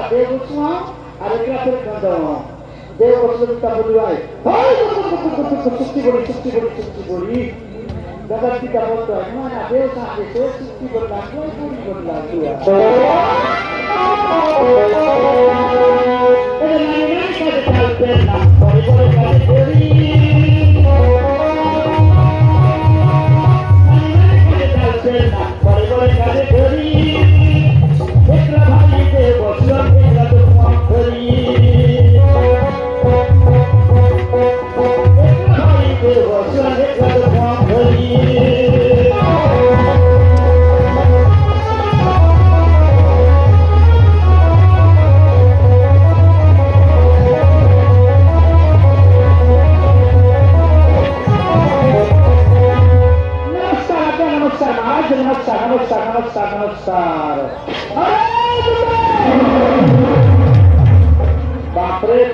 देव उसमा और एकरा फिर खंडो देव उसले ता बोलवाय हाय चुक्ति बोली जगत की का बोलतो है ना देव साथे तो चुक्ति बोलला कोई पूरी बोलला तू ए नानी का चाल पे ना बड़े का देवी नमस्कार बापरे